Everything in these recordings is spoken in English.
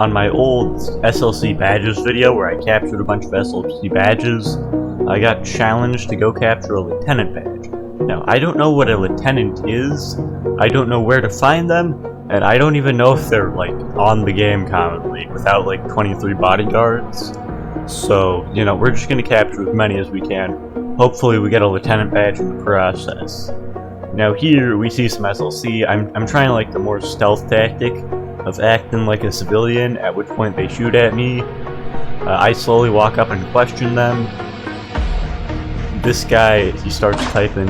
on my old SLC badges video where I captured a bunch of SLC badges, I got challenged to go capture a lieutenant badge. Now, I don't know what a lieutenant is, I don't know where to find them, and I don't even know if they're, like, on the game commonly without, like, 23 bodyguards. So, you know, we're just gonna capture as many as we can. Hopefully we get a lieutenant badge in the process. Now here, we see some SLC. I'm trying, like, the more stealth tactic of acting like a civilian, at which point they shoot at me. I slowly walk up and question them. This guy, he starts typing,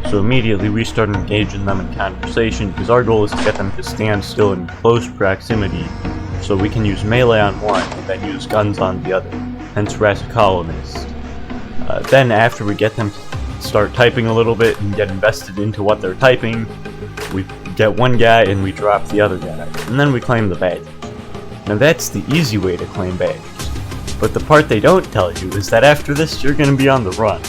so immediately we start engaging them in conversation, because our goal is to get them to stand still in close proximity, so we can use melee on one, and then use guns on the other, hence we're as a colonist. Then after we get them to start typing a little bit and get invested into what they're typing, we get one guy and we drop the other guy, and then we claim the badges. Now that's the easy way to claim badges, but the part they don't tell you is that after this you're going to be on the run.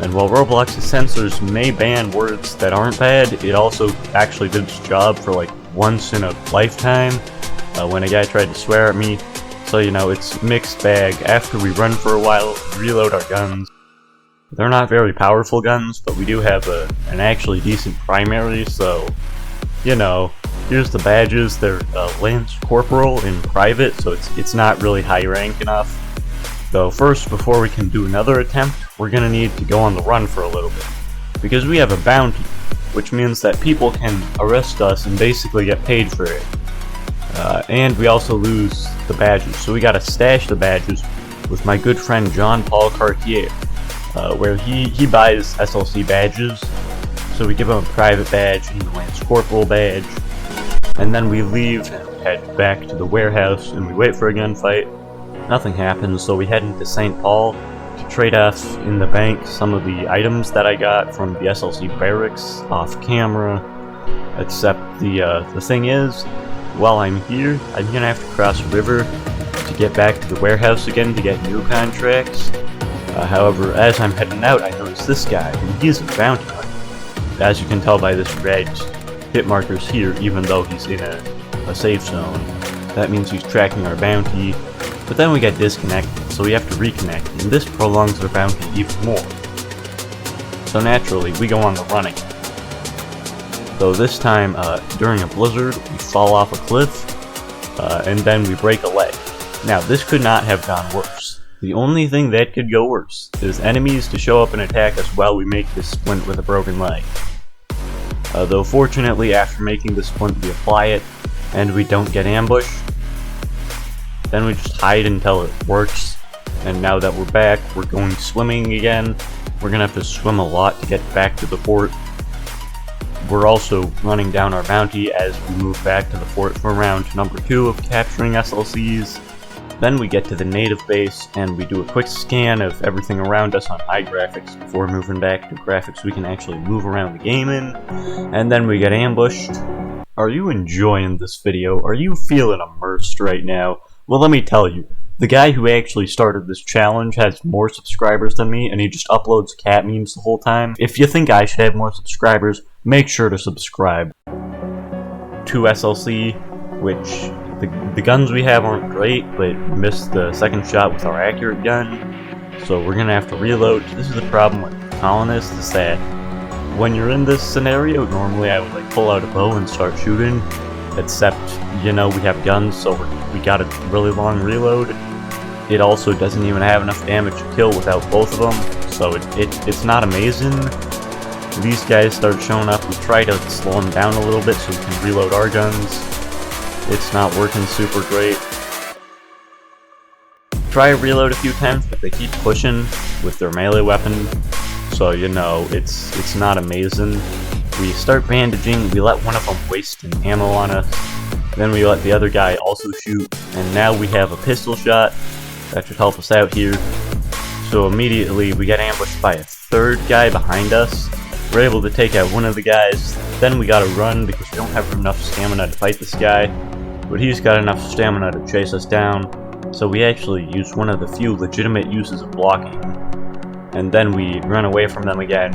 And while Roblox's censors may ban words that aren't bad, it also actually did its job for like once in a lifetime when a guy tried to swear at me. So, you know, it's mixed bag. After we run for a while, we reload our guns. They're not very powerful guns, but we do have an actually decent primary, so, you know, here's the badges. They're Lance Corporal in private, so it's not really high rank enough. Though first, before we can do another attempt, we're gonna need to go on the run for a little bit. Because we have a bounty, which means that people can arrest us and basically get paid for it. And we also lose the badges, so we gotta stash the badges with my good friend John Paul Cartier, where he buys SLC badges. So we give him a private badge and the Lance Corporal badge, and then we leave and head back to the warehouse and we wait for a gunfight. Nothing happens, so we head into St. Paul to trade off in the bank some of the items that I got from the SLC barracks off camera. Except the thing is, while I'm here, I'm gonna have to cross a river to get back to the warehouse again to get new contracts. However, as I'm heading out, I notice this guy, and he's a bounty hunter. As you can tell by this red hit markers here, even though he's in a safe zone. That means he's tracking our bounty. But then we get disconnected, so we have to reconnect, and this prolongs our bounty even more. So naturally, we go on the run again. Though this time, during a blizzard, we fall off a cliff, and then we break a leg. Now, this could not have gone worse. The only thing that could go worse is enemies to show up and attack us while we make this splint with a broken leg. Though fortunately, after making the splint, we apply it, and we don't get ambushed. Then we just hide until it works, and now that we're back, we're going swimming again. We're gonna have to swim a lot to get back to the fort. We're also running down our bounty as we move back to the fort for round number 2 of capturing SLCs. Then we get to the native base, and we do a quick scan of everything around us on high graphics before moving back to graphics we can actually move around the game in, and then we get ambushed. Are you enjoying this video? Are you feeling immersed right now? Well, let me tell you, the guy who actually started this challenge has more subscribers than me, and he just uploads cat memes the whole time. If you think I should have more subscribers, make sure to subscribe. 2 SLC, which the guns we have aren't great, but missed the second shot with our accurate gun, so we're gonna have to reload. This is the problem with colonists, is that when you're in this scenario, normally I would like pull out a bow and start shooting. Except, you know, we have guns, so we got a really long reload. It also doesn't even have enough damage to kill without both of them, so it's not amazing. These guys start showing up. We try to slow them down a little bit so we can reload our guns. It's not working super great. Try to reload a few times, but they keep pushing with their melee weapon, so, you know, it's not amazing. We start bandaging, we let one of them waste an ammo on us, then we let the other guy also shoot, and now we have a pistol shot. That should help us out here. So immediately we get ambushed by a third guy behind us. We're able to take out one of the guys, then we gotta run because we don't have enough stamina to fight this guy, but he's got enough stamina to chase us down, so we actually use one of the few legitimate uses of blocking. And then we run away from them again.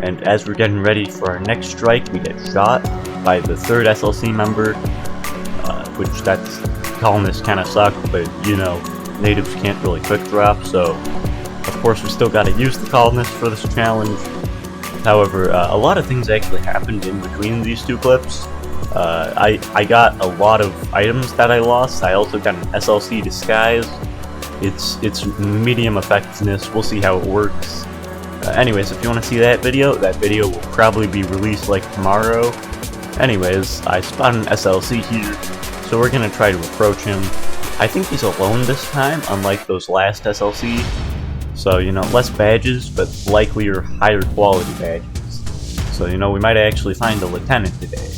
And as we're getting ready for our next strike, we get shot by the third SLC member, which that's colonists kind of suck, but you know, natives can't really quick drop, so of course we still got to use the colonists for this challenge. However, a lot of things actually happened in between these two clips. I got a lot of items that I lost. I also got an SLC disguise. It's medium effectiveness. We'll see how it works. Anyways, if you want to see that video will probably be released like tomorrow. Anyways, I spotted an SLC here, so we're gonna try to approach him. I think he's alone this time, unlike those last SLC. So, you know, less badges, but likelier higher quality badges. So, you know, we might actually find a lieutenant today.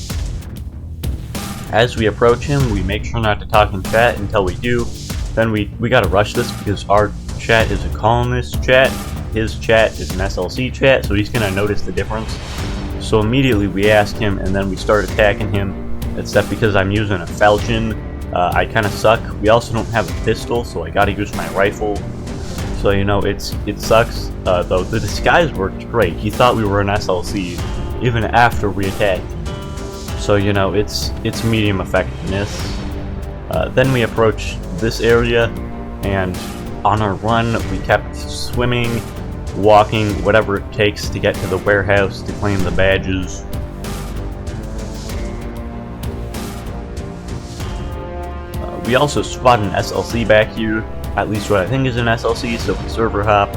As we approach him, we make sure not to talk in chat until we do. Then we gotta rush this because our chat is a colonist chat, his chat is an SLC chat, so he's gonna notice the difference. So immediately we ask him, and then we start attacking him, except because I'm using a falchion, I kinda suck. We also don't have a pistol, so I gotta use my rifle. So, you know, it sucks, though the disguise worked great. He thought we were an SLC, even after we attacked him. So, you know, it's medium effectiveness. Then we approach this area, and on our run, we kept swimming, walking, whatever it takes to get to the warehouse to claim the badges. We also spotted an SLC back here, at least what I think is an SLC, so we server hop.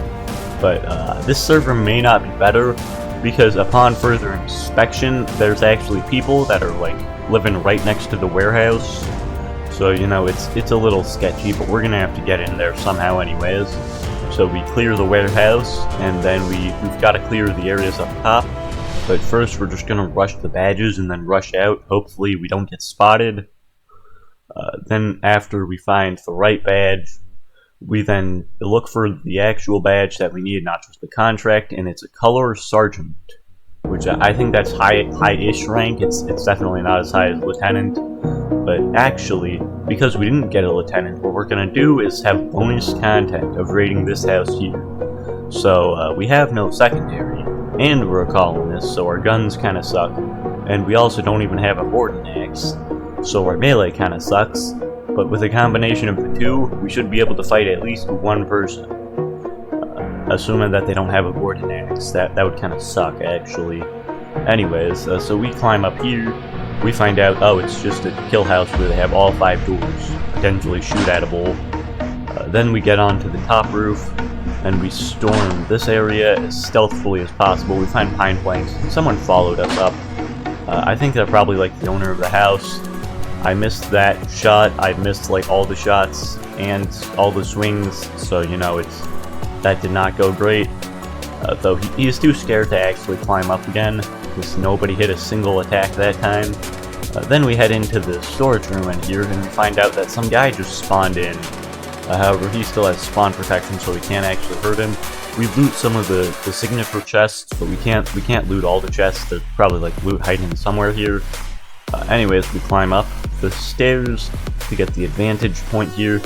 But this server may not be better, because upon further inspection, there's actually people that are like living right next to the warehouse. So, you know, it's a little sketchy, but we're gonna have to get in there somehow anyways. So we clear the warehouse, and then we've got to clear the areas up top. But first, we're just gonna rush the badges and then rush out. Hopefully, we don't get spotted. Then after we find the right badge, we then look for the actual badge that we need, not just the contract, and it's a color sergeant, which I think that's high-ish rank. It's definitely not as high as lieutenant, but actually, because we didn't get a lieutenant, what we're gonna do is have bonus content of raiding this house here. So we have no secondary, and we're a colonist, so our guns kind of suck, and we also don't even have a Borden axe, so our melee kind of sucks. But with a combination of the two, we should be able to fight at least one person. Assuming that they don't have a Borden axe. That would kind of suck, actually. Anyways, so we climb up here. We find out, oh, it's just a kill house where they have all 5 doors. Potentially shoot-at-able. Then we get onto the top roof, and we storm this area as stealthily as possible. We find pine planks. Someone followed us up. I think they're probably like the owner of the house. I missed that shot. I missed like all the shots and all the swings, so you know that did not go great. Though he is too scared to actually climb up again, because nobody hit a single attack that time. Then we head into the storage room in here and find out that some guy just spawned in. However, he still has spawn protection, so we can't actually hurt him. We loot some of the signature chests, but we can't loot all the chests. There's probably like loot hiding somewhere here. Anyways, we climb up the stairs to get the advantage point here.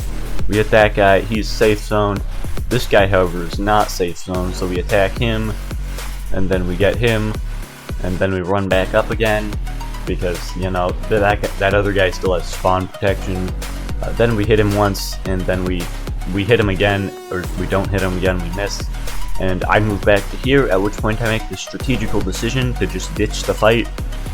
We hit that guy, he's safe zone. This guy, however, is not safe zone, so we attack him, and then we get him, and then we run back up again, because, you know, that other guy still has spawn protection. Then we hit him once, and then we hit him again, or we don't hit him again, we miss. And I move back to here, at which point I make the strategical decision to just ditch the fight,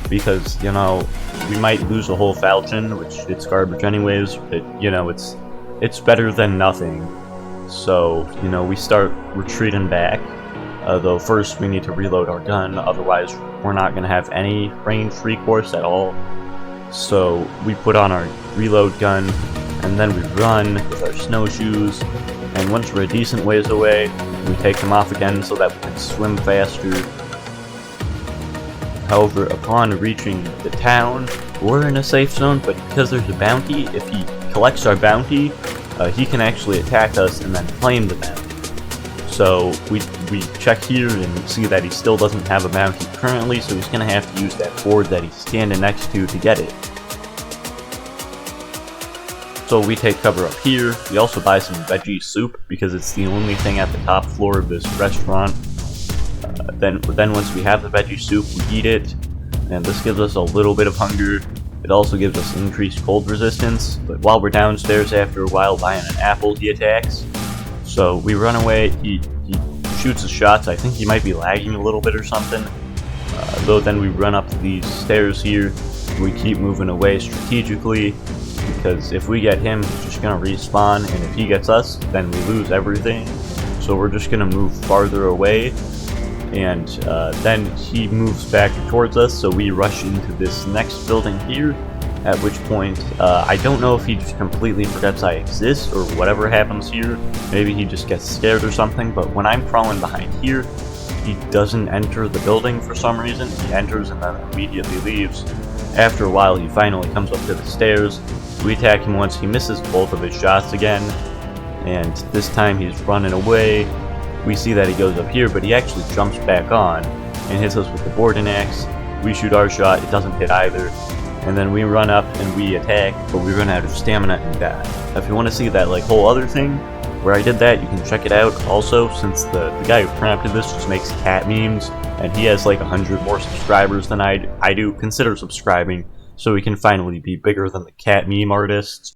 because, you know, we might lose a whole falchion, which it's garbage anyways, but, you know, it's better than nothing. So, you know, we start retreating back, though first we need to reload our gun, otherwise we're not going to have any range recourse at all. So we put on our reload gun, and then we run with our snowshoes, and once we're a decent ways away, we take them off again so that we can swim faster. However, upon reaching the town, we're in a safe zone, but because there's a bounty, if he collects our bounty, he can actually attack us and then claim the bounty. So we check here and see that he still doesn't have a bounty currently, so he's going to have to use that board that he's standing next to get it. So we take cover up here. We also buy some veggie soup because it's the only thing at the top floor of this restaurant. Then once we have the veggie soup, we eat it, and this gives us a little bit of hunger. It also gives us increased cold resistance, but while we're downstairs after a while buying an apple, he attacks. So we run away, he shoots his shots. I think he might be lagging a little bit or something. Though then we run up these stairs here. We keep moving away strategically, because if we get him, he's just gonna respawn, and if he gets us, then we lose everything. So we're just gonna move farther away, and then he moves back towards us, so we rush into this next building here, at which point, I don't know if he just completely forgets I exist, or whatever happens here. Maybe he just gets scared or something, but when I'm crawling behind here, he doesn't enter the building for some reason. He enters and then immediately leaves. After a while, he finally comes up to the stairs. We attack him once, he misses both of his shots again, and this time he's running away. We see that he goes up here, but he actually jumps back on and hits us with the boarding axe. We shoot our shot, it doesn't hit either, and then we run up and we attack, but we run out of stamina and die. Now, if you want to see that whole other thing where I did that, you can check it out. Also, since the guy who prompted this just makes cat memes, and he has 100 more subscribers than I do, consider subscribing so we can finally be bigger than the cat meme artists.